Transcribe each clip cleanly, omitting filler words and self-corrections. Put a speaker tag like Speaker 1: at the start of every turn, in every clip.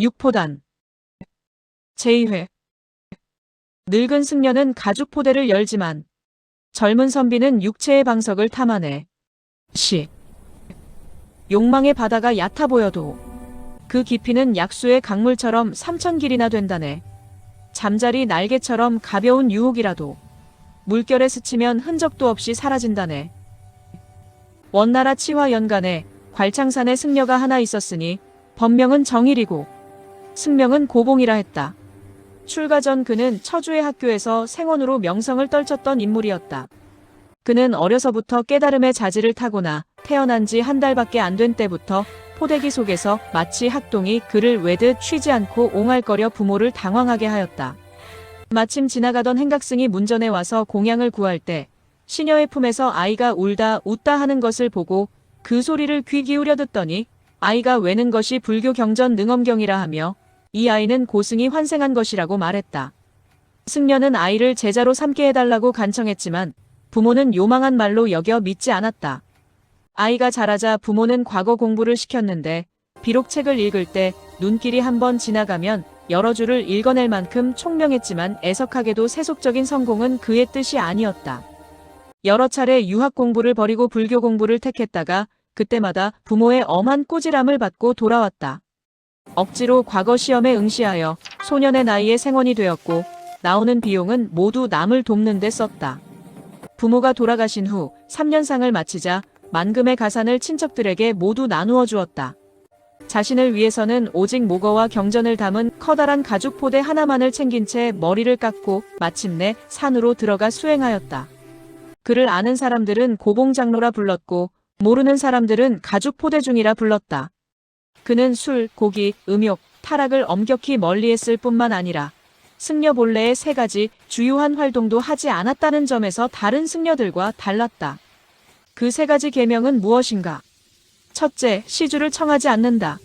Speaker 1: 육포단 제2회 늙은 승려는 가죽 포대를 열지만 젊은 선비는 육체의 방석을 탐하네. 시 욕망의 바다가 얕아 보여도 그 깊이는 약수의 강물처럼 3000길이나 된다네. 잠자리 날개처럼 가벼운 유혹이라도 물결에 스치면 흔적도 없이 사라진다네. 원나라 치화 연간에 괄창산에 승려가 하나 있었으니 법명은 정일이고 승명은 고봉이라 했다. 출가 전 그는 처주의 학교에서 생원으로 명성을 떨쳤던 인물이었다. 그는 어려서부터 깨달음의 자질을 타고나 태어난 지 한 달밖에 안 된 때부터 포대기 속에서 마치 학동이 그를 외듯 쉬지 않고 옹알거려 부모를 당황하게 하였다. 마침 지나가던 행각승이 문전에 와서 공양을 구할 때 시녀의 품에서 아이가 울다 웃다 하는 것을 보고 그 소리를 귀 기울여 듣더니 아이가 외는 것이 불교 경전 능엄경이라 하며 이 아이는 고승이 환생한 것이라고 말했다. 승려는 아이를 제자로 삼게 해달라고 간청했지만 부모는 요망한 말로 여겨 믿지 않았다. 아이가 자라자 부모는 과거 공부를 시켰는데 비록 책을 읽을 때 눈길이 한번 지나가면 여러 줄을 읽어낼 만큼 총명했지만 애석하게도 세속적인 성공은 그의 뜻이 아니었다. 여러 차례 유학 공부를 버리고 불교 공부를 택했다가 그때마다 부모의 엄한 꾸지람을 받고 돌아왔다. 억지로 과거 시험에 응시하여 소년의 나이에 생원이 되었고 나오는 비용은 모두 남을 돕는 데 썼다. 부모가 돌아가신 후 3년상을 마치자 만금의 가산을 친척들에게 모두 나누어 주었다. 자신을 위해서는 오직 모거와 경전을 담은 커다란 가죽 포대 하나만을 챙긴 채 머리를 깎고 마침내 산으로 들어가 수행하였다. 그를 아는 사람들은 고봉장로라 불렀고 모르는 사람들은 가죽 포대중이라 불렀다. 그는 술, 고기, 음욕, 타락을 엄격히 멀리했을 뿐만 아니라 승려 본래의 3가지 주요한 활동도 하지 않았다는 점에서 다른 승려들과 달랐다. 그 3가지 계명은 무엇인가? 첫째, 시주를 청하지 않는다.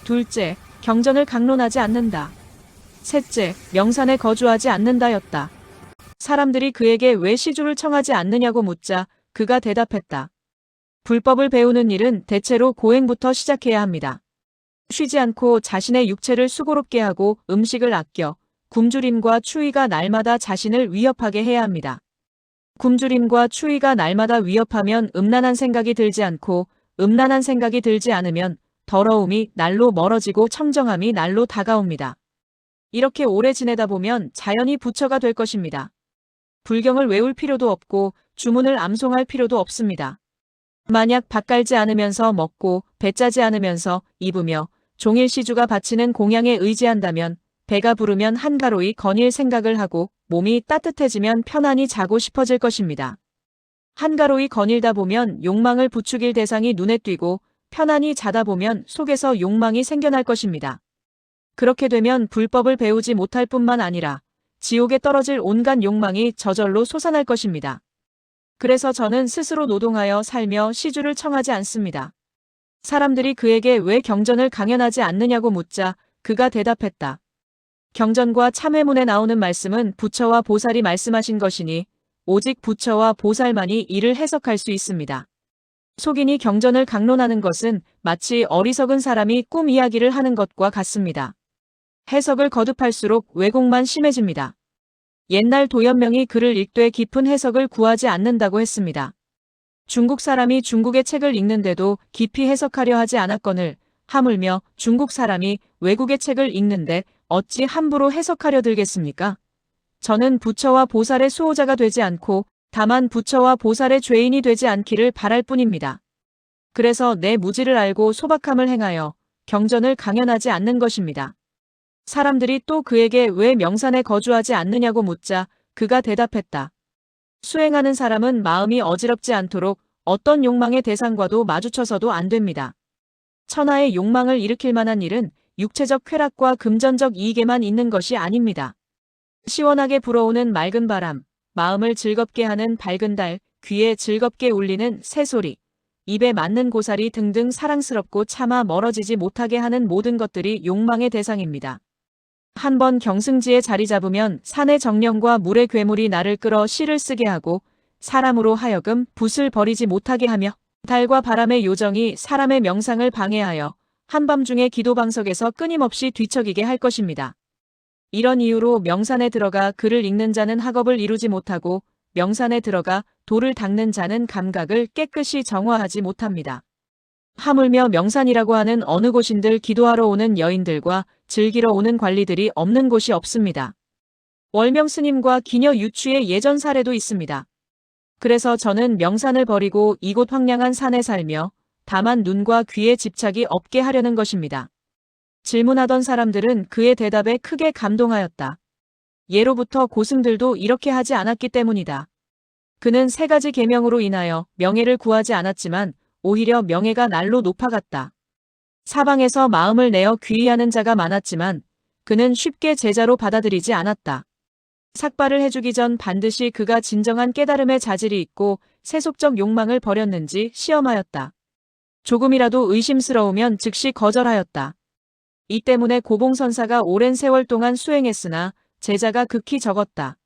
Speaker 1: 둘째, 경전을 강론하지 않는다. 셋째, 명산에 거주하지 않는다였다. 사람들이 그에게 왜 시주를 청하지 않느냐고 묻자 그가 대답했다. 불법을 배우는 일은 대체로 고행부터 시작해야 합니다. 쉬지 않고 자신의 육체를 수고롭게 하고 음식을 아껴 굶주림과 추위가 날마다 자신을 위협하게 해야 합니다. 굶주림과 추위가 날마다 위협하면 음란한 생각이 들지 않고 음란한 생각이 들지 않으면 더러움이 날로 멀어지고 청정함이 날로 다가옵니다. 이렇게 오래 지내다 보면 자연히 부처가 될 것입니다. 불경을 외울 필요도 없고 주문을 암송할 필요도 없습니다. 만약 밥 깔지 않으면서 먹고 배 짜지 않으면서 입으며 종일 시주가 바치는 공양에 의지한다면 배가 부르면 한가로이 거닐 생각을 하고 몸이 따뜻해지면 편안히 자고 싶어질 것입니다. 한가로이 거닐다 보면 욕망을 부추길 대상이 눈에 띄고 편안히 자다 보면 속에서 욕망이 생겨날 것입니다. 그렇게 되면 불법을 배우지 못할 뿐만 아니라 지옥에 떨어질 온갖 욕망이 저절로 솟아날 것입니다. 그래서 저는 스스로 노동하여 살며 시주를 청하지 않습니다. 사람들이 그에게 왜 경전을 강연하지 않느냐고 묻자 그가 대답했다. 경전과 참회문에 나오는 말씀은 부처와 보살이 말씀하신 것이니 오직 부처와 보살만이 이를 해석할 수 있습니다. 속인이 경전을 강론하는 것은 마치 어리석은 사람이 꿈 이야기를 하는 것과 같습니다. 해석을 거듭할수록 왜곡만 심해집니다. 옛날 도연명이 글을 읽되 깊은 해석을 구하지 않는다고 했습니다. 중국 사람이 중국의 책을 읽는데도 깊이 해석하려 하지 않았거늘 하물며 중국 사람이 외국의 책을 읽는데 어찌 함부로 해석하려 들겠습니까? 저는 부처와 보살의 수호자가 되지 않고 다만 부처와 보살의 죄인이 되지 않기를 바랄 뿐입니다. 그래서 내 무지를 알고 소박함을 행하여 경전을 강연하지 않는 것입니다. 사람들이 또 그에게 왜 명산에 거주하지 않느냐고 묻자 그가 대답했다. 수행하는 사람은 마음이 어지럽지 않도록 어떤 욕망의 대상과도 마주쳐서도 안 됩니다. 천하의 욕망을 일으킬 만한 일은 육체적 쾌락과 금전적 이익에만 있는 것이 아닙니다. 시원하게 불어오는 맑은 바람, 마음을 즐겁게 하는 밝은 달, 귀에 즐겁게 울리는 새소리, 입에 맞는 고사리 등등 사랑스럽고 차마 멀어지지 못하게 하는 모든 것들이 욕망의 대상입니다. 한번 경승지에 자리 잡으면 산의 정령과 물의 괴물이 나를 끌어 시를 쓰게 하고 사람으로 하여금 붓을 버리지 못하게 하며 달과 바람의 요정이 사람의 명상을 방해하여 한밤중에 기도방석에서 끊임없이 뒤척이게 할 것입니다. 이런 이유로 명산에 들어가 글을 읽는 자는 학업을 이루지 못하고 명산에 들어가 돌을 닦는 자는 감각을 깨끗이 정화하지 못합니다. 하물며 명산이라고 하는 어느 곳인들 기도하러 오는 여인들과 즐기러 오는 관리들이 없는 곳이 없습니다. 월명 스님과 기녀 유추의 예전 사례도 있습니다. 그래서 저는 명산을 버리고 이곳 황량한 산에 살며 다만 눈과 귀에 집착이 없게 하려는 것입니다. 질문하던 사람들은 그의 대답에 크게 감동하였다. 예로부터 고승들도 이렇게 하지 않았기 때문이다. 그는 3가지 계명으로 인하여 명예를 구하지 않았지만 오히려 명예가 날로 높아갔다. 사방에서 마음을 내어 귀의하는 자가 많았지만 그는 쉽게 제자로 받아들이지 않았다. 삭발을 해주기 전 반드시 그가 진정한 깨달음의 자질이 있고 세속적 욕망을 버렸는지 시험하였다. 조금이라도 의심스러우면 즉시 거절하였다. 이 때문에 고봉선사가 오랜 세월 동안 수행했으나 제자가 극히 적었다.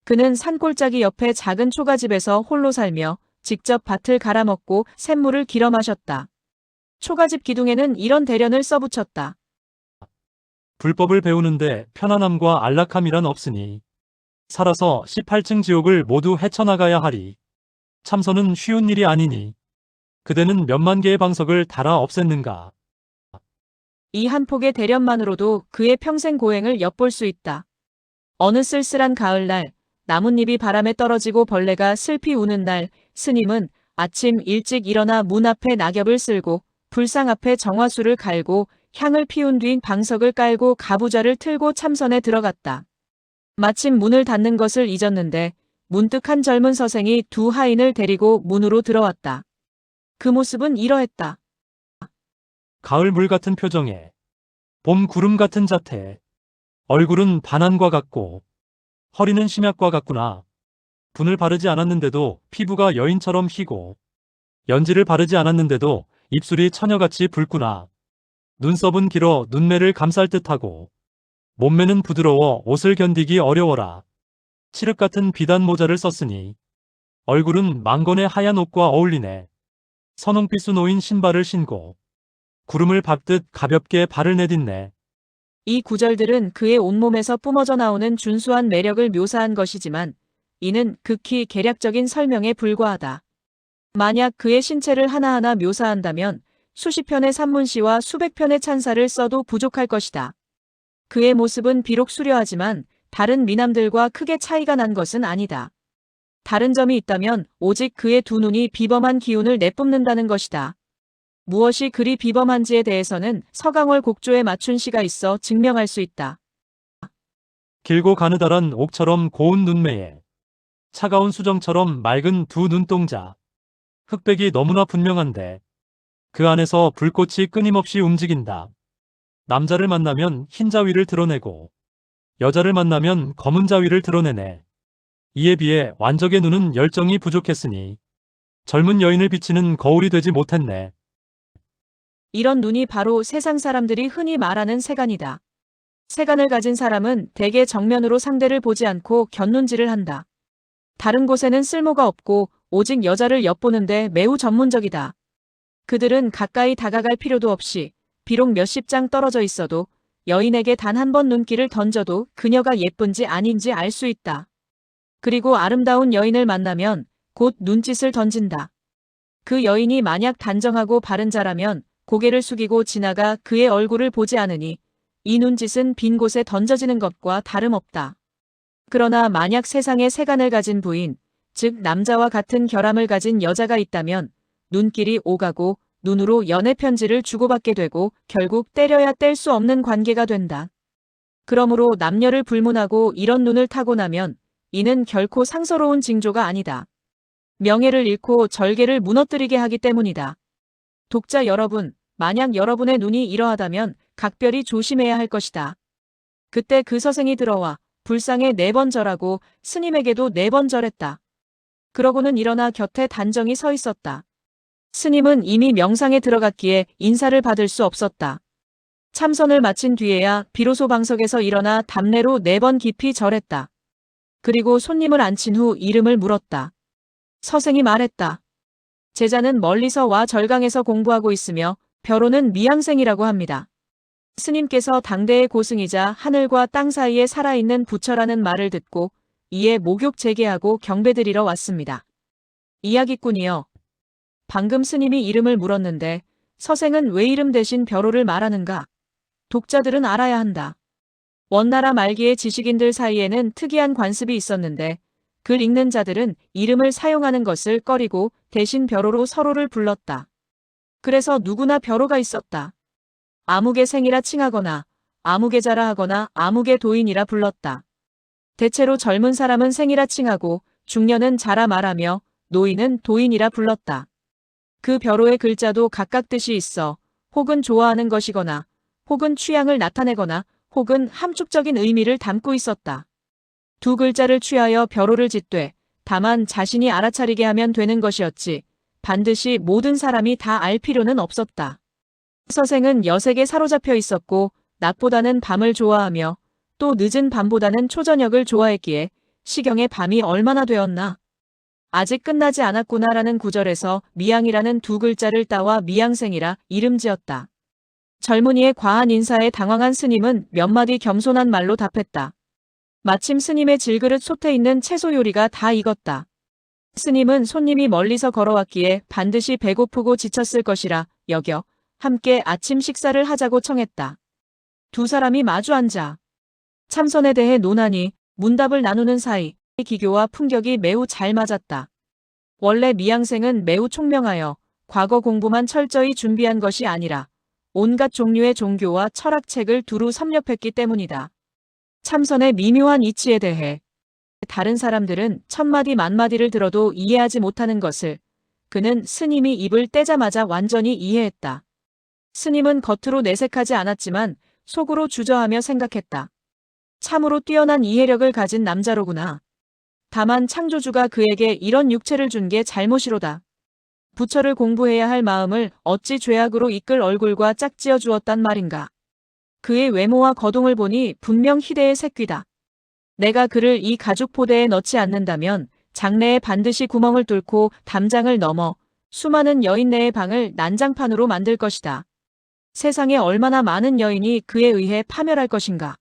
Speaker 1: 그는 산골짜기 옆에 작은 초가집에서 홀로 살며 직접 밭을 갈아먹고 샘물을 길어 마셨다. 초가집 기둥에는 이런 대련을 써붙였다.
Speaker 2: 불법을 배우는데 편안함과 안락함이란 없으니 살아서 18층 지옥을 모두 헤쳐나가야 하리. 참선은 쉬운 일이 아니니 그대는 몇만 개의 방석을 달아 없앴는가.
Speaker 1: 이 한 폭의 대련만으로도 그의 평생 고행을 엿볼 수 있다. 어느 쓸쓸한 가을날 나뭇잎이 바람에 떨어지고 벌레가 슬피 우는 날 스님은 아침 일찍 일어나 문 앞에 낙엽을 쓸고 불상 앞에 정화수를 갈고 향을 피운 뒤 방석을 깔고 가부좌를 틀고 참선에 들어갔다. 마침 문을 닫는 것을 잊었는데 문득 한 젊은 서생이 2 하인을 데리고 문으로 들어왔다. 그 모습은 이러했다.
Speaker 2: 가을 물 같은 표정에 봄 구름 같은 자태. 얼굴은 반환과 같고 허리는 심약과 같구나. 분을 바르지 않았는데도 피부가 여인처럼 희고 연지를 바르지 않았는데도 입술이 처녀같이 붉구나. 눈썹은 길어 눈매를 감쌀 듯하고 몸매는 부드러워 옷을 견디기 어려워라. 칠흑 같은 비단 모자를 썼으니 얼굴은 망건의 하얀 옷과 어울리네. 선홍빛 놓인 신발을 신고 구름을 밟듯 가볍게 발을 내딛네.
Speaker 1: 이 구절들은 그의 온몸에서 뿜어져 나오는 준수한 매력을 묘사한 것이지만 이는 극히 개략적인 설명에 불과하다. 만약 그의 신체를 하나하나 묘사한다면 수십 편의 산문시와 수백 편의 찬사를 써도 부족할 것이다. 그의 모습은 비록 수려하지만 다른 미남들과 크게 차이가 난 것은 아니다. 다른 점이 있다면 오직 그의 2 눈이 비범한 기운을 내뿜는다는 것이다. 무엇이 그리 비범한지에 대해서는 서강월 곡조에 맞춘 시가 있어 증명할 수 있다.
Speaker 2: 길고 가느다란 옥처럼 고운 눈매에 차가운 수정처럼 맑은 2 눈동자. 흑백이 너무나 분명한데 그 안에서 불꽃이 끊임없이 움직인다. 남자를 만나면 흰 자위를 드러내고 여자를 만나면 검은 자위를 드러내네. 이에 비해 완적의 눈은 열정이 부족했으니 젊은 여인을 비치는 거울이 되지 못했네.
Speaker 1: 이런 눈이 바로 세상 사람들이 흔히 말하는 세간이다. 세간을 가진 사람은 대개 정면으로 상대를 보지 않고 곁눈질을 한다. 다른 곳에는 쓸모가 없고 오직 여자를 엿보는데 매우 전문적이다. 그들은 가까이 다가갈 필요도 없이 비록 몇십 장 떨어져 있어도 여인에게 단 한 번 눈길을 던져도 그녀가 예쁜지 아닌지 알 수 있다. 그리고 아름다운 여인을 만나면 곧 눈짓을 던진다. 그 여인이 만약 단정하고 바른 자라면 고개를 숙이고 지나가 그의 얼굴을 보지 않으니 이 눈짓은 빈 곳에 던져지는 것과 다름없다. 그러나 만약 세상에 세간을 가진 부인, 즉 남자와 같은 결함을 가진 여자가 있다면 눈길이 오가고 눈으로 연애 편지를 주고받게 되고 결국 때려야 뗄 수 없는 관계가 된다. 그러므로 남녀를 불문하고 이런 눈을 타고나면 이는 결코 상서로운 징조가 아니다. 명예를 잃고 절개를 무너뜨리게 하기 때문이다. 독자 여러분, 만약 여러분의 눈이 이러하다면 각별히 조심해야 할 것이다. 그때 그 서생이 들어와 불상에 4번 절하고 스님에게도 4번 절했다. 그러고는 일어나 곁에 단정히 서 있었다. 스님은 이미 명상에 들어갔기에 인사를 받을 수 없었다. 참선을 마친 뒤에야 비로소 방석에서 일어나 답례로 4번 깊이 절했다. 그리고 손님을 앉힌 후 이름을 물었다. 서생이 말했다. 제자는 멀리서 와 절강에서 공부하고 있으며 벼로는 미양생이라고 합니다. 스님께서 당대의 고승이자 하늘과 땅 사이에 살아있는 부처라는 말을 듣고 이에 목욕 재개하고 경배드리러 왔습니다. 이야기꾼이요. 방금 스님이 이름을 물었는데 서생은 왜 이름 대신 벼로를 말하는가? 독자들은 알아야 한다. 원나라 말기의 지식인들 사이에는 특이한 관습이 있었는데 글 읽는 자들은 이름을 사용하는 것을 꺼리고 대신 벼로로 서로를 불렀다. 그래서 누구나 벼로가 있었다. 아무개 생이라 칭하거나 아무개자라 하거나 아무개 도인이라 불렀다. 대체로 젊은 사람은 생이라 칭하고 중년은 자라 말하며 노인은 도인이라 불렀다. 그 벼로의 글자도 각각 뜻이 있어 혹은 좋아하는 것이거나 혹은 취향을 나타내거나 혹은 함축적인 의미를 담고 있었다. 두 글자를 취하여 벼로를 짓되 다만 자신이 알아차리게 하면 되는 것이었지 반드시 모든 사람이 다 알 필요는 없었다. 서생은 여색에 사로잡혀 있었고 낮보다는 밤을 좋아하며 또 늦은 밤보다는 초저녁을 좋아했기에 시경의 밤이 얼마나 되었나. 아직 끝나지 않았구나라는 구절에서 미양이라는 두 글자를 따와 미양생이라 이름 지었다. 젊은이의 과한 인사에 당황한 스님은 몇 마디 겸손한 말로 답했다. 마침 스님의 질그릇 솥에 있는 채소 요리가 다 익었다. 스님은 손님이 멀리서 걸어왔기에 반드시 배고프고 지쳤을 것이라 여겨 함께 아침 식사를 하자고 청했다. 두 사람이 마주 앉아 참선에 대해 논하니 문답을 나누는 사이 기교와 품격이 매우 잘 맞았다. 원래 미양생은 매우 총명하여 과거 공부만 철저히 준비한 것이 아니라 온갖 종류의 종교와 철학책을 두루 섭렵했기 때문이다. 참선의 미묘한 이치에 대해 다른 사람들은 천마디 만마디를 들어도 이해하지 못하는 것을 그는 스님이 입을 떼자마자 완전히 이해했다. 스님은 겉으로 내색하지 않았지만 속으로 주저하며 생각했다. 참으로 뛰어난 이해력을 가진 남자로구나. 다만 창조주가 그에게 이런 육체를 준 게 잘못이로다. 부처를 공부해야 할 마음을 어찌 죄악으로 이끌 얼굴과 짝지어 주었단 말인가. 그의 외모와 거동을 보니 분명 희대의 새끼다. 내가 그를 이 가죽 포대에 넣지 않는다면 장내에 반드시 구멍을 뚫고 담장을 넘어 수많은 여인네의 방을 난장판으로 만들 것이다. 세상에 얼마나 많은 여인이 그에 의해 파멸할 것인가.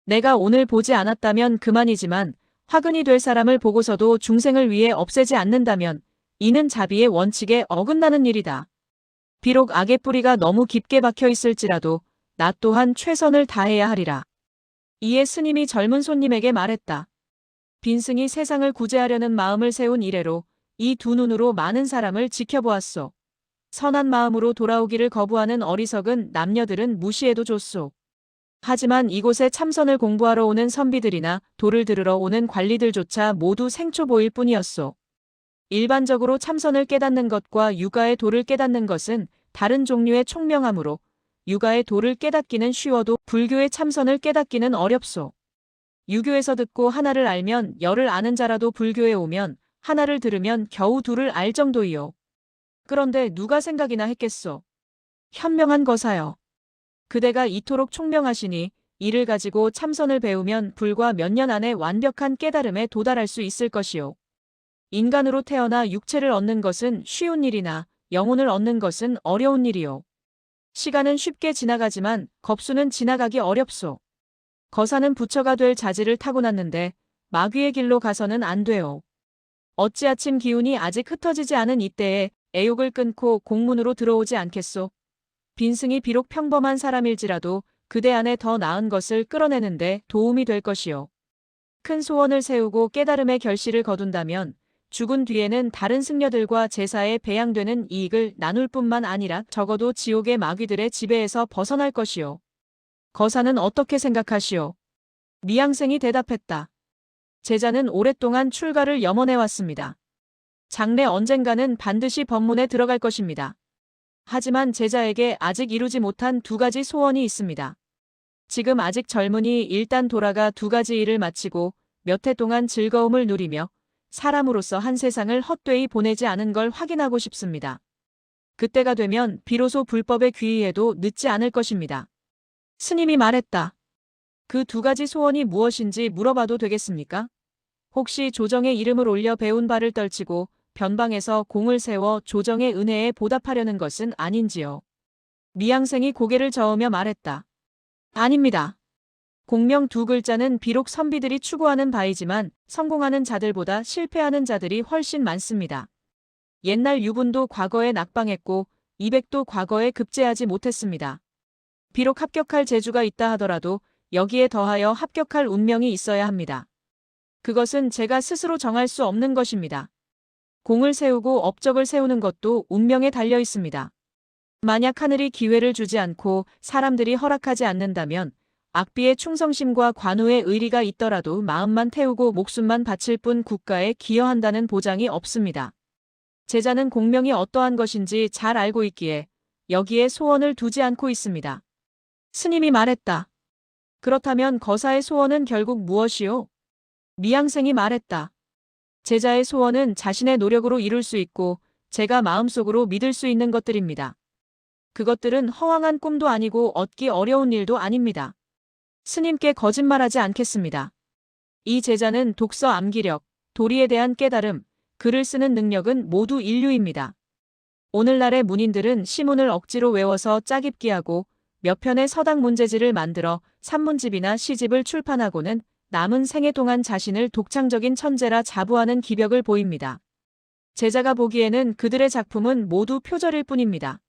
Speaker 1: 내가 오늘 보지 않았다면 그만이지만 화근이 될 사람을 보고서도 중생을 위해 없애지 않는다면 이는 자비의 원칙에 어긋나는 일이다. 비록 악의 뿌리가 너무 깊게 박혀 있을지라도 나 또한 최선을 다해야 하리라. 이에 스님이 젊은 손님에게 말했다. 빈승이 세상을 구제하려는 마음을 세운 이래로 이 두 눈으로 많은 사람을 지켜보았소. 선한 마음으로 돌아오기를 거부하는 어리석은 남녀들은 무시해도 좋소. 하지만 이곳에 참선을 공부하러 오는 선비들이나 도를 들으러 오는 관리들조차 모두 생초보일 뿐이었소. 일반적으로 참선을 깨닫는 것과 유가의 도를 깨닫는 것은 다른 종류의 총명함으로 유가의 도를 깨닫기는 쉬워도 불교의 참선을 깨닫기는 어렵소. 유교에서 듣고 하나를 알면 열을 아는 자라도 불교에 오면 하나를 들으면 겨우 둘을 알 정도이요. 그런데 누가 생각이나 했겠소. 현명한 거사여. 그대가 이토록 총명하시니 이를 가지고 참선을 배우면 불과 몇 년 안에 완벽한 깨달음에 도달할 수 있을 것이요. 인간으로 태어나 육체를 얻는 것은 쉬운 일이나 영혼을 얻는 것은 어려운 일이요. 시간은 쉽게 지나가지만 겁수는 지나가기 어렵소. 거사는 부처가 될 자질을 타고났는데 마귀의 길로 가서는 안 돼요. 어찌 아침 기운이 아직 흩어지지 않은 이때에 애욕을 끊고 공문으로 들어오지 않겠소. 빈승이 비록 평범한 사람일지라도 그대 안에 더 나은 것을 끌어내는데 도움이 될 것이요. 큰 소원을 세우고 깨달음의 결실을 거둔다면 죽은 뒤에는 다른 승려들과 제사에 배양되는 이익을 나눌 뿐만 아니라 적어도 지옥의 마귀들의 지배에서 벗어날 것이요. 거사는 어떻게 생각하시오? 미양생이 대답했다. 제자는 오랫동안 출가를 염원해왔습니다. 장래 언젠가는 반드시 법문에 들어갈 것입니다. 하지만 제자에게 아직 이루지 못한 두 가지 소원이 있습니다. 지금 아직 젊으니 일단 돌아가 두 가지 일을 마치고 몇 해 동안 즐거움을 누리며 사람으로서 한 세상을 헛되이 보내지 않은 걸 확인하고 싶습니다. 그때가 되면 비로소 불법에 귀의해도 늦지 않을 것입니다. 스님이 말했다. 그 두 가지 소원이 무엇인지 물어봐도 되겠습니까? 혹시 조정의 이름을 올려 배운 바를 떨치고 변방에서 공을 세워 조정의 은혜에 보답하려는 것은 아닌지요. 미양생이 고개를 저으며 말했다. 아닙니다. 공명 두 글자는 비록 선비들이 추구하는 바이지만 성공하는 자들보다 실패하는 자들이 훨씬 많습니다. 옛날 유분도 과거에 낙방했고 이백도 과거에 급제하지 못했습니다. 비록 합격할 재주가 있다 하더라도 여기에 더하여 합격할 운명이 있어야 합니다. 그것은 제가 스스로 정할 수 없는 것입니다. 공을 세우고 업적을 세우는 것도 운명에 달려 있습니다. 만약 하늘이 기회를 주지 않고 사람들이 허락하지 않는다면 악비의 충성심과 관우의 의리가 있더라도 마음만 태우고 목숨만 바칠 뿐 국가에 기여한다는 보장이 없습니다. 제자는 공명이 어떠한 것인지 잘 알고 있기에 여기에 소원을 두지 않고 있습니다. 스님이 말했다. 그렇다면 거사의 소원은 결국 무엇이요? 미양생이 말했다. 제자의 소원은 자신의 노력으로 이룰 수 있고 제가 마음속으로 믿을 수 있는 것들입니다. 그것들은 허황한 꿈도 아니고 얻기 어려운 일도 아닙니다. 스님께 거짓말하지 않겠습니다. 이 제자는 독서 암기력, 도리에 대한 깨달음, 글을 쓰는 능력은 모두 인류입니다. 오늘날의 문인들은 시문을 억지로 외워서 짜깁기 하고 몇 편의 서당 문제지를 만들어 산문집이나 시집을 출판하고는 남은 생애 동안 자신을 독창적인 천재라 자부하는 기벽을 보입니다. 제자가 보기에는 그들의 작품은 모두 표절일 뿐입니다.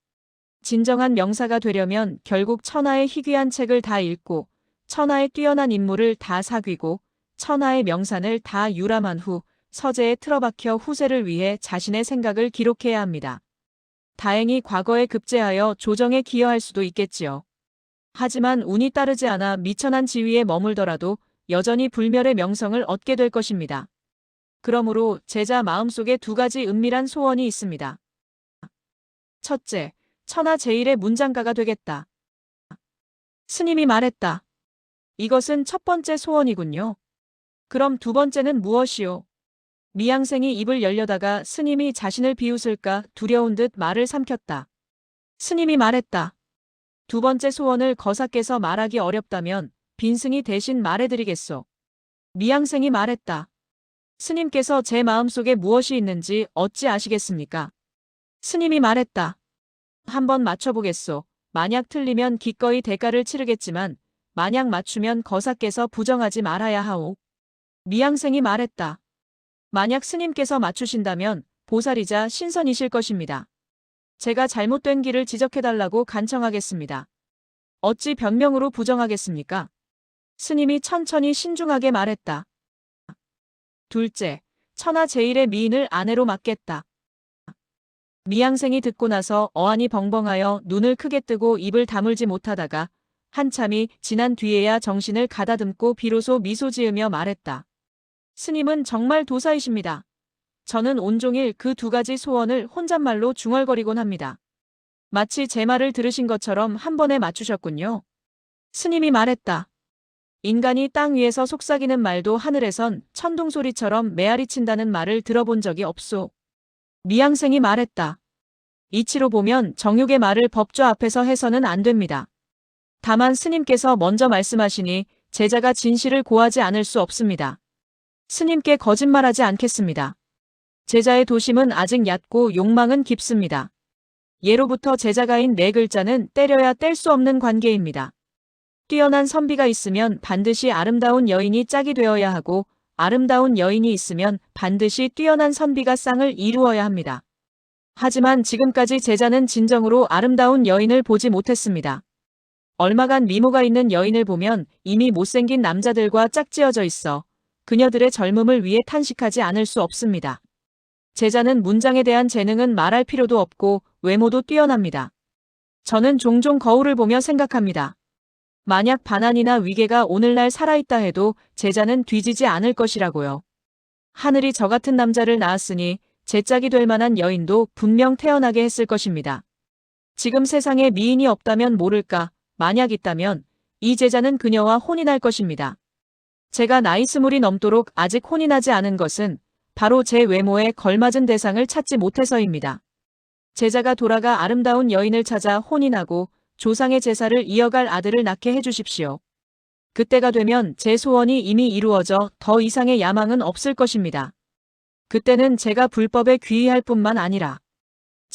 Speaker 1: 진정한 명사가 되려면 결국 천하의 희귀한 책을 다 읽고 천하의 뛰어난 인물을 다 사귀고 천하의 명산을 다 유람한 후 서재에 틀어박혀 후세를 위해 자신의 생각을 기록해야 합니다. 다행히 과거에 급제하여 조정에 기여할 수도 있겠지요. 하지만 운이 따르지 않아 미천한 지위에 머물더라도 여전히 불멸의 명성을 얻게 될 것입니다. 그러므로 제자 마음속에 두 가지 은밀한 소원이 있습니다. 첫째, 천하 제일의 문장가가 되겠다. 스님이 말했다. 이것은 첫 번째 소원이군요. 그럼 두 번째는 무엇이요? 미양생이 입을 열려다가 스님이 자신을 비웃을까 두려운 듯 말을 삼켰다. 스님이 말했다. 두 번째 소원을 거사께서 말하기 어렵다면 빈승이 대신 말해드리겠소. 미양생이 말했다. 스님께서 제 마음속에 무엇이 있는지 어찌 아시겠습니까? 스님이 말했다. 한번 맞춰보겠소. 만약 틀리면 기꺼이 대가를 치르겠지만 만약 맞추면 거사께서 부정하지 말아야 하오. 미양생이 말했다. 만약 스님께서 맞추신다면 보살이자 신선이실 것입니다. 제가 잘못된 길을 지적해달라고 간청하겠습니다. 어찌 변명으로 부정하겠습니까? 스님이 천천히 신중하게 말했다. 둘째, 천하 제일의 미인을 아내로 맡겠다. 미양생이 듣고 나서 어안이 벙벙하여 눈을 크게 뜨고 입을 다물지 못하다가 한참이 지난 뒤에야 정신을 가다듬고 비로소 미소 지으며 말했다. 스님은 정말 도사이십니다. 저는 온종일 그 두 가지 소원을 혼잣말로 중얼거리곤 합니다. 마치 제 말을 들으신 것처럼 한 번에 맞추셨군요. 스님이 말했다. 인간이 땅 위에서 속삭이는 말도 하늘에선 천둥소리처럼 메아리 친다는 말을 들어본 적이 없소. 미양생이 말했다. 이치로 보면 정육의 말을 법조 앞에서 해서는 안 됩니다. 다만 스님께서 먼저 말씀하시니 제자가 진실을 고하지 않을 수 없습니다. 스님께 거짓말하지 않겠습니다. 제자의 도심은 아직 얕고 욕망은 깊습니다. 예로부터 제자가인 네 글자는 때려야 뗄 수 없는 관계입니다. 뛰어난 선비가 있으면 반드시 아름다운 여인이 짝이 되어야 하고 아름다운 여인이 있으면 반드시 뛰어난 선비가 쌍을 이루어야 합니다. 하지만 지금까지 제자는 진정으로 아름다운 여인을 보지 못했습니다. 얼마간 미모가 있는 여인을 보면 이미 못생긴 남자들과 짝지어져 있어 그녀들의 젊음을 위해 탄식하지 않을 수 없습니다. 제자는 문장에 대한 재능은 말할 필요도 없고 외모도 뛰어납니다. 저는 종종 거울을 보며 생각합니다. 만약 반환이나 위계가 오늘날 살아있다 해도 제자는 뒤지지 않을 것이라고요. 하늘이 저 같은 남자를 낳았으니 제 짝이 될 만한 여인도 분명 태어나게 했을 것입니다. 지금 세상에 미인이 없다면 모를까, 만약 있다면 이 제자는 그녀와 혼인할 것입니다. 제가 나이 20이 넘도록 아직 혼인하지 않은 것은 바로 제 외모에 걸맞은 대상을 찾지 못해서입니다. 제자가 돌아가 아름다운 여인을 찾아 혼인하고 조상의 제사를 이어갈 아들을 낳게 해주십시오. 그때가 되면 제 소원이 이미 이루어져 더 이상의 야망은 없을 것입니다. 그때는 제가 불법에 귀의할 뿐만 아니라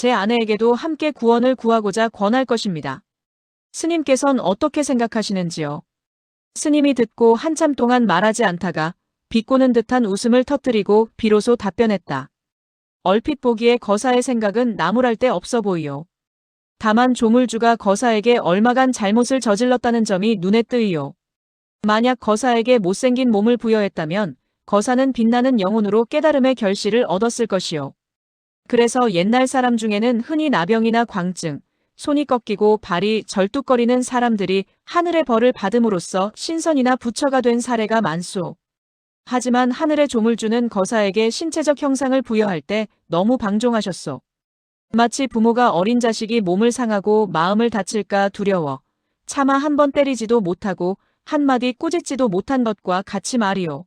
Speaker 1: 제 아내에게도 함께 구원을 구하고자 권할 것입니다. 스님께선 어떻게 생각하시는지요? 스님이 듣고 한참 동안 말하지 않다가 비꼬는 듯한 웃음을 터뜨리고 비로소 답변했다. 얼핏 보기에 거사의 생각은 나무랄 데 없어 보이요. 다만 조물주가 거사에게 얼마간 잘못을 저질렀다는 점이 눈에 띄요. 만약 거사에게 못생긴 몸을 부여했다면 거사는 빛나는 영혼으로 깨달음의 결실을 얻었을 것이요. 그래서 옛날 사람 중에는 흔히 나병이나 광증, 손이 꺾이고 발이 절뚝거리는 사람들이 하늘의 벌을 받음으로써 신선이나 부처가 된 사례가 많소. 하지만 하늘의 조물주는 거사에게 신체적 형상을 부여할 때 너무 방종하셨소. 마치 부모가 어린 자식이 몸을 상하고 마음을 다칠까 두려워 차마 한 번 때리지도 못하고 한마디 꾸짖지도 못한 것과 같이 말이오.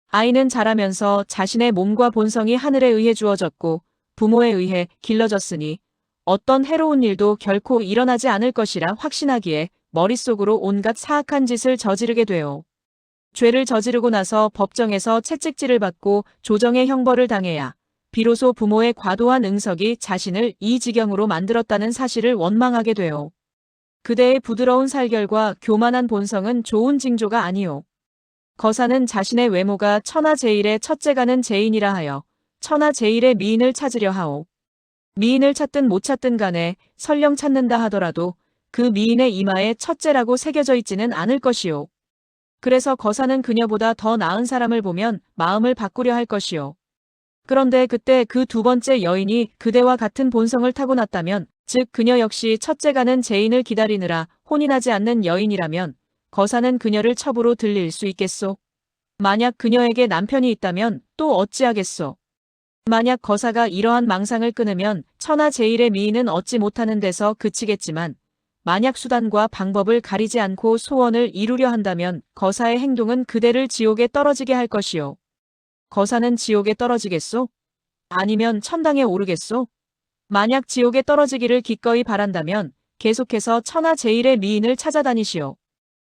Speaker 1: 아이는 자라면서 자신의 몸과 본성이 하늘에 의해 주어졌고 부모에 의해 길러졌으니 어떤 해로운 일도 결코 일어나지 않을 것이라 확신하기에 머릿속으로 온갖 사악한 짓을 저지르게 되오. 죄를 저지르고 나서 법정에서 채찍질을 받고 조정의 형벌을 당해야 비로소 부모의 과도한 응석이 자신을 이 지경으로 만들었다는 사실을 원망하게 되오. 그대의 부드러운 살결과 교만한 본성은 좋은 징조가 아니오. 거사는 자신의 외모가 천하제일의 첫째가는 제인이라 하여 천하제일의 미인을 찾으려 하오. 미인을 찾든 못 찾든 간에 설령 찾는다 하더라도 그 미인의 이마에 첫째라고 새겨져 있지는 않을 것이오. 그래서 거사는 그녀보다 더 나은 사람을 보면 마음을 바꾸려 할 것이오. 그런데 그때 그 두 번째 여인이 그대와 같은 본성을 타고났다면, 즉 그녀 역시 첫째가는 제인을 기다리느라 혼인하지 않는 여인이라면 거사는 그녀를 첩으로 들릴 수 있겠소? 만약 그녀에게 남편이 있다면 또 어찌하겠소? 만약 거사가 이러한 망상을 끊으면 천하제일의 미인은 얻지 못하는 데서 그치겠지만 만약 수단과 방법을 가리지 않고 소원을 이루려 한다면 거사의 행동은 그대를 지옥에 떨어지게 할 것이요. 거사는 지옥에 떨어지겠소? 아니면 천당에 오르겠소? 만약 지옥에 떨어지기를 기꺼이 바란다면 계속해서 천하제일의 미인을 찾아다니시오.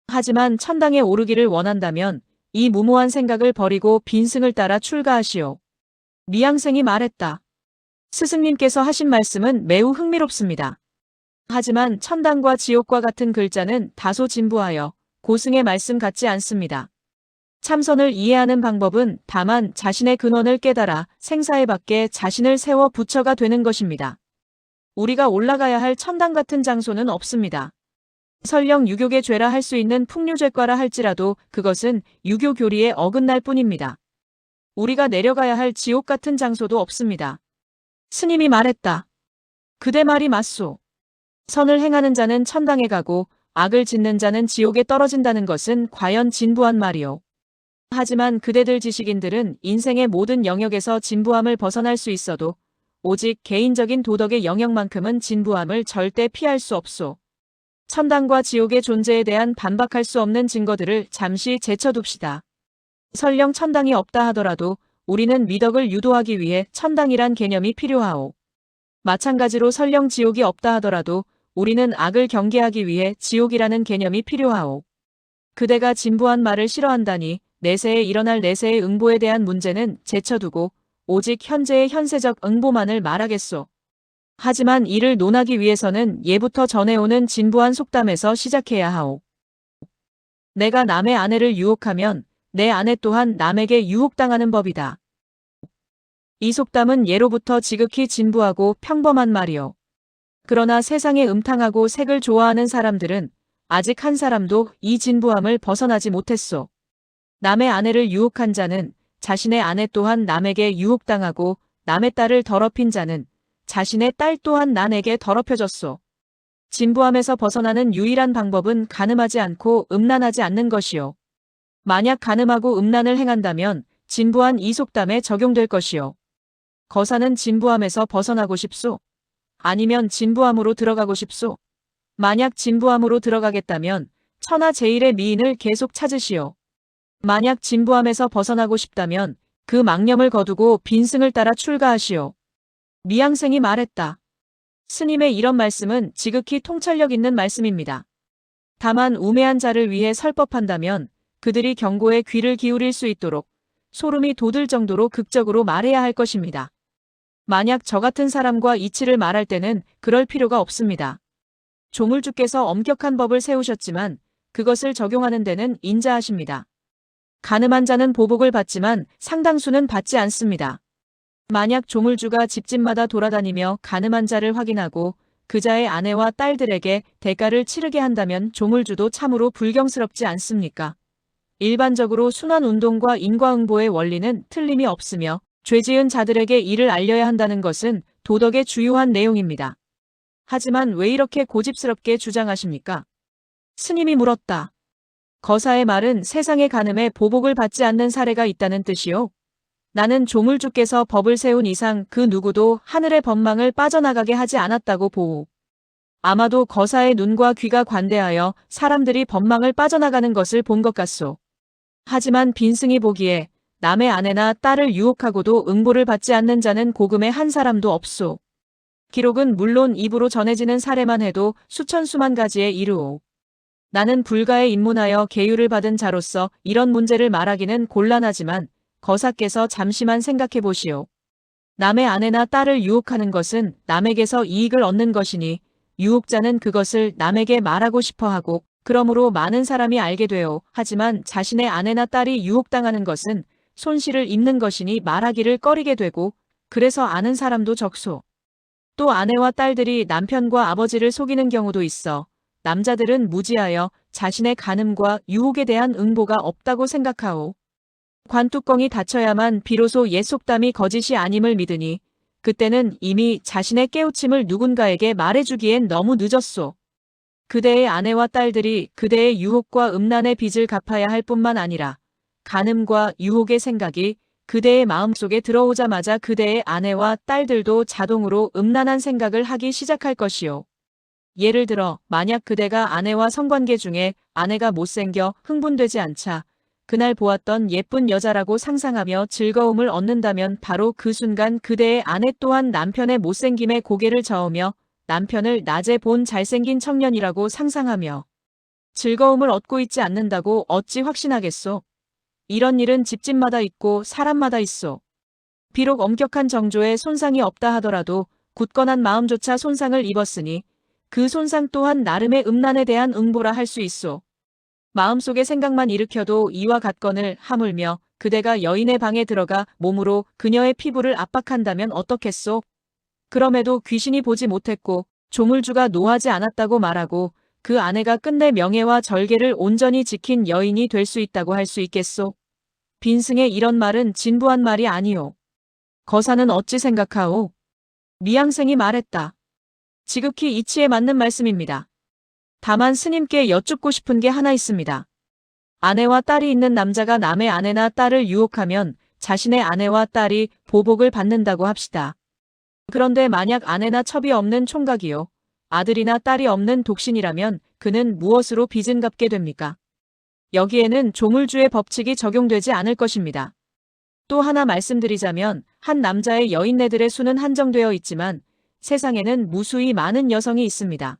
Speaker 1: 하지만 천당에 오르기를 원한다면 이 무모한 생각을 버리고 빈승을 따라 출가하시오. 미양생이 말했다. 스승님께서 하신 말씀은 매우 흥미롭습니다. 하지만 천당과 지옥과 같은 글자는 다소 진부하여 고승의 말씀 같지 않습니다. 참선을 이해하는 방법은 다만 자신의 근원을 깨달아 생사에 밖에 자신을 세워 부처가 되는 것입니다. 우리가 올라가야 할 천당 같은 장소는 없습니다. 설령 유교계 죄라 할 수 있는 풍류죄과라 할지라도 그것은 유교 교리에 어긋날 뿐입니다. 우리가 내려가야 할 지옥 같은 장소도 없습니다. 스님이 말했다. 그대 말이 맞소. 선을 행하는 자는 천당에 가고 악을 짓는 자는 지옥에 떨어진다는 것은 과연 진부한 말이오. 하지만 그대들 지식인들은 인생의 모든 영역에서 진부함을 벗어날 수 있어도 오직 개인적인 도덕의 영역만큼은 진부함을 절대 피할 수 없소. 천당과 지옥의 존재에 대한 반박할 수 없는 증거들을 잠시 제쳐둡시다. 설령 천당이 없다 하더라도 우리는 미덕을 유도하기 위해 천당이란 개념이 필요하오. 마찬가지로 설령 지옥이 없다 하더라도 우리는 악을 경계하기 위해 지옥이라는 개념이 필요하오. 그대가 진부한 말을 싫어한다니 내세에 일어날 내세의 응보에 대한 문제는 제쳐두고 오직 현재의 현세적 응보만을 말하겠소. 하지만 이를 논하기 위해서는 예부터 전해오는 진부한 속담에서 시작해야 하오. 내가 남의 아내를 유혹하면 내 아내 또한 남에게 유혹당하는 법이다. 이 속담은 예로부터 지극히 진부하고 평범한 말이오. 그러나 세상에 음탕하고 색을 좋아하는 사람들은 아직 한 사람도 이 진부함을 벗어나지 못했소. 남의 아내를 유혹한 자는 자신의 아내 또한 남에게 유혹당하고 남의 딸을 더럽힌 자는 자신의 딸 또한 남에게 더럽혀졌소. 진부함에서 벗어나는 유일한 방법은 간음하지 않고 음란하지 않는 것이요. 만약 간음하고 음란을 행한다면 진부한 이 속담에 적용될 것이요. 거사는 진부함에서 벗어나고 싶소? 아니면 진부함으로 들어가고 싶소? 만약 진부함으로 들어가겠다면 천하제일의 미인을 계속 찾으시오. 만약 진부함에서 벗어나고 싶다면 그 망념을 거두고 빈승을 따라 출가하시오. 미양생이 말했다. 스님의 이런 말씀은 지극히 통찰력 있는 말씀입니다. 다만 우매한 자를 위해 설법한다면 그들이 경고에 귀를 기울일 수 있도록 소름이 돋을 정도로 극적으로 말해야 할 것입니다. 만약 저 같은 사람과 이치를 말할 때는 그럴 필요가 없습니다. 조물주께서 엄격한 법을 세우셨지만 그것을 적용하는 데는 인자하십니다. 가늠한 자는 보복을 받지만 상당수는 받지 않습니다. 만약 조물주가 집집마다 돌아다니며 가늠한 자를 확인하고 그 자의 아내와 딸들에게 대가를 치르게 한다면 조물주도 참으로 불경스럽지 않습니까? 일반적으로 순환운동과 인과응보의 원리는 틀림이 없으며 죄지은 자들에게 이를 알려야 한다는 것은 도덕의 주요한 내용입니다. 하지만 왜 이렇게 고집스럽게 주장하십니까? 스님이 물었다. 거사의 말은 세상의 간음에 보복을 받지 않는 사례가 있다는 뜻이요. 나는 조물주께서 법을 세운 이상 그 누구도 하늘의 법망을 빠져나가게 하지 않았다고 보오. 아마도 거사의 눈과 귀가 관대하여 사람들이 법망을 빠져나가는 것을 본 것 같소. 하지만 빈승이 보기에 남의 아내나 딸을 유혹하고도 응보를 받지 않는 자는 고금의 한 사람도 없소. 기록은 물론 입으로 전해지는 사례만 해도 수천 수만 가지에 이르오. 나는 불가에 입문하여 계율을 받은 자로서 이런 문제를 말하기는 곤란하지만 거사께서 잠시만 생각해 보시오. 남의 아내나 딸을 유혹하는 것은 남에게서 이익을 얻는 것이니 유혹자는 그것을 남에게 말하고 싶어 하고 그러므로 많은 사람이 알게 되오. 하지만 자신의 아내나 딸이 유혹당하는 것은 손실을 입는 것이니 말하기를 꺼리게 되고 그래서 아는 사람도 적소. 또 아내와 딸들이 남편과 아버지를 속이는 경우도 있어 남자들은 무지하여 자신의 간음과 유혹에 대한 응보가 없다고 생각하오. 관뚜껑이 닫혀야만 비로소 옛 속담이 거짓이 아님을 믿으니 그때는 이미 자신의 깨우침을 누군가에게 말해주기엔 너무 늦었소. 그대의 아내와 딸들이 그대의 유혹과 음란의 빚을 갚아야 할 뿐만 아니라 간음과 유혹의 생각이 그대의 마음속에 들어오자마자 그대의 아내와 딸들도 자동으로 음란한 생각을 하기 시작할 것이요. 예를 들어 만약 그대가 아내와 성관계 중에 아내가 못생겨 흥분되지 않자 그날 보았던 예쁜 여자라고 상상하며 즐거움을 얻는다면 바로 그 순간 그대의 아내 또한 남편의 못생김에 고개를 저으며 남편을 낮에 본 잘생긴 청년이라고 상상하며 즐거움을 얻고 있지 않는다고 어찌 확신하겠소. 이런 일은 집집마다 있고 사람마다 있소. 비록 엄격한 정조에 손상이 없다 하더라도 굳건한 마음조차 손상을 입었으니 그 손상 또한 나름의 음란에 대한 응보라 할 수 있소. 마음속의 생각만 일으켜도 이와 같건을 하물며 그대가 여인의 방에 들어가 몸으로 그녀의 피부를 압박한다면 어떻겠소? 그럼에도 귀신이 보지 못했고 조물주가 노하지 않았다고 말하고 그 아내가 끝내 명예와 절개를 온전히 지킨 여인이 될 수 있다고 할 수 있겠소? 빈승의 이런 말은 진부한 말이 아니오. 거사는 어찌 생각하오? 미양생이 말했다. 지극히 이치에 맞는 말씀입니다. 다만 스님께 여쭙고 싶은 게 하나 있습니다. 아내와 딸이 있는 남자가 남의 아내나 딸을 유혹하면 자신의 아내와 딸이 보복을 받는다고 합시다. 그런데 만약 아내나 첩이 없는 총각이요. 아들이나 딸이 없는 독신이라면 그는 무엇으로 빚은 갚게 됩니까? 여기에는 조물주의 법칙이 적용되지 않을 것입니다. 또 하나 말씀드리자면 한 남자의 여인네들의 수는 한정되어 있지만 세상에는 무수히 많은 여성이 있습니다.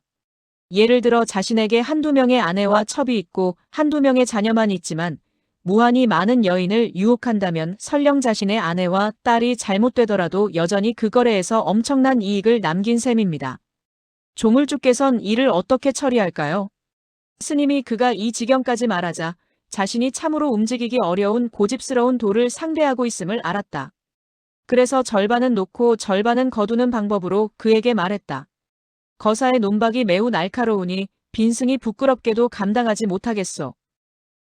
Speaker 1: 예를 들어 자신에게 한두 명의 아내와 첩이 있고 한두 명의 자녀만 있지만 무한히 많은 여인을 유혹한다면 설령 자신의 아내와 딸이 잘못되더라도 여전히 그 거래에서 엄청난 이익을 남긴 셈입니다. 조물주께선 이를 어떻게 처리할까요? 스님이 그가 이 지경까지 말하자 자신이 참으로 움직이기 어려운 고집스러운 돌을 상대하고 있음을 알았다. 그래서 절반은 놓고 절반은 거두는 방법으로 그에게 말했다. 거사의 논박이 매우 날카로우니 빈승이 부끄럽게도 감당하지 못하겠소.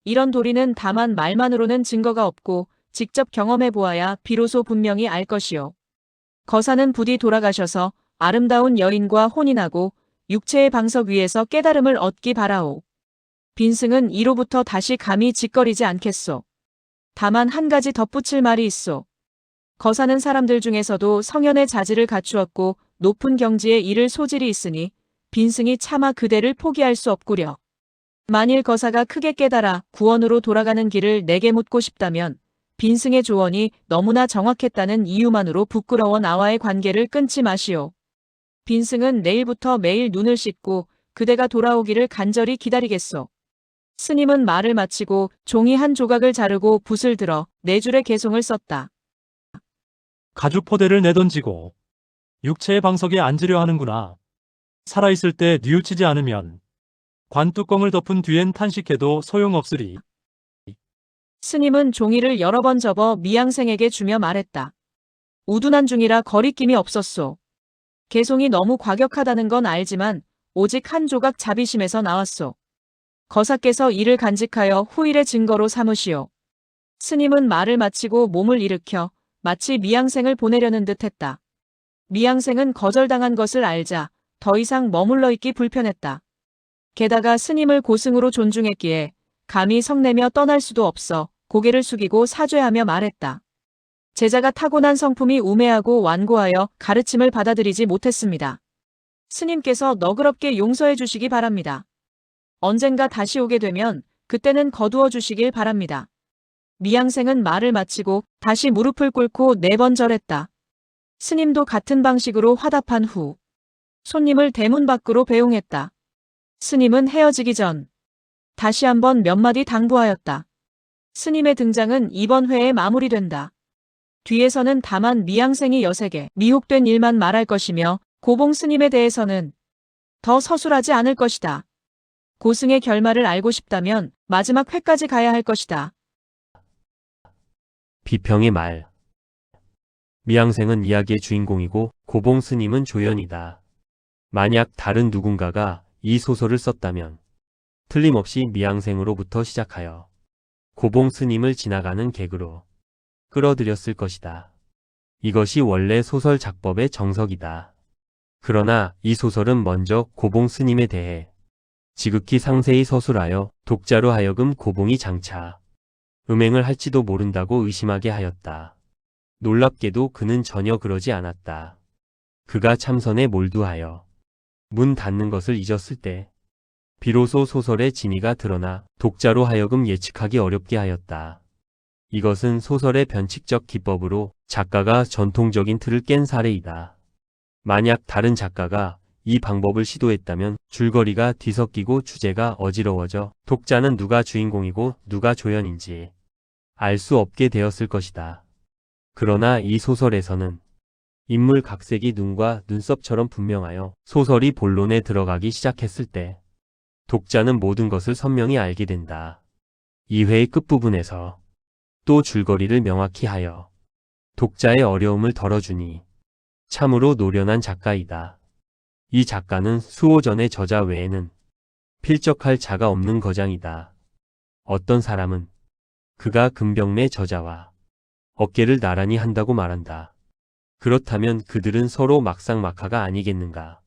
Speaker 1: 이런 도리는 다만 말만으로는 증거가 없고 직접 경험해 보아야 비로소 분명히 알 것이요. 거사는 부디 돌아가셔서 아름다운 여인과 혼인하고 육체의 방석 위에서 깨달음을 얻기 바라오. 빈승은 이로부터 다시 감히 짓거리지 않겠소. 다만 한 가지 덧붙일 말이 있소. 거사는 사람들 중에서도 성현의 자질을 갖추었고 높은 경지에 이를 소질이 있으니 빈승이 차마 그대를 포기할 수 없구려. 만일 거사가 크게 깨달아 구원으로 돌아가는 길을 내게 묻고 싶다면 빈승의 조언이 너무나 정확했다는 이유만으로 부끄러워 나와의 관계를 끊지 마시오. 빈승은 내일부터 매일 눈을 씻고 그대가 돌아오기를 간절히 기다리겠소. 스님은 말을 마치고 종이 한 조각을 자르고 붓을 들어 네 줄의 개송을 썼다.
Speaker 2: 가죽 포대를 내던지고 육체의 방석에 앉으려 하는구나. 살아있을 때 뉘우치지 않으면 관뚜껑을 덮은 뒤엔 탄식해도 소용없으리.
Speaker 1: 스님은 종이를 여러 번 접어 미양생에게 주며 말했다. 우둔한 중이라 거리낌이 없었소. 개송이 너무 과격하다는 건 알지만 오직 한 조각 자비심에서 나왔소. 거사께서 이를 간직하여 후일의 증거로 삼으시오. 스님은 말을 마치고 몸을 일으켜 마치 미양생을 보내려는 듯 했다. 미양생은 거절당한 것을 알자 더 이상 머물러 있기 불편했다. 게다가 스님을 고승으로 존중했기에 감히 성내며 떠날 수도 없어 고개를 숙이고 사죄하며 말했다. 제자가 타고난 성품이 우매하고 완고하여 가르침을 받아들이지 못했습니다. 스님께서 너그럽게 용서해 주시기 바랍니다. 언젠가 다시 오게 되면 그때는 거두어 주시길 바랍니다. 미양생은 말을 마치고 다시 무릎을 꿇고 4번 절했다. 스님도 같은 방식으로 화답한 후 손님을 대문 밖으로 배웅했다. 스님은 헤어지기 전 다시 한번 몇 마디 당부하였다. 스님의 등장은 이번 회에 마무리된다. 뒤에서는 다만 미양생이 여색에 미혹된 일만 말할 것이며 고봉 스님에 대해서는 더 서술하지 않을 것이다. 고승의 결말을 알고 싶다면 마지막 회까지 가야 할 것이다.
Speaker 3: 비평의 말. 미양생은 이야기의 주인공이고 고봉 스님은 조연이다. 만약 다른 누군가가 이 소설을 썼다면 틀림없이 미양생으로부터 시작하여 고봉 스님을 지나가는 객으로 끌어들였을 것이다. 이것이 원래 소설 작법의 정석이다. 그러나 이 소설은 먼저 고봉 스님에 대해 지극히 상세히 서술하여 독자로 하여금 고봉이 장차 음행을 할지도 모른다고 의심하게 하였다. 놀랍게도 그는 전혀 그러지 않았다. 그가 참선에 몰두하여 문 닫는 것을 잊었을 때 비로소 소설의 진위가 드러나 독자로 하여금 예측하기 어렵게 하였다. 이것은 소설의 변칙적 기법으로 작가가 전통적인 틀을 깬 사례이다. 만약 다른 작가가 이 방법을 시도했다면 줄거리가 뒤섞이고 주제가 어지러워져 독자는 누가 주인공이고 누가 조연인지 알 수 없게 되었을 것이다. 그러나 이 소설에서는 인물 각색이 눈과 눈썹처럼 분명하여 소설이 본론에 들어가기 시작했을 때 독자는 모든 것을 선명히 알게 된다. 2회의 끝부분에서 또 줄거리를 명확히 하여 독자의 어려움을 덜어주니 참으로 노련한 작가이다. 이 작가는 수호전의 저자 외에는 필적할 자가 없는 거장이다. 어떤 사람은 그가 금병내 저자와 어깨를 나란히 한다고 말한다. 그렇다면 그들은 서로 막상막하가 아니겠는가?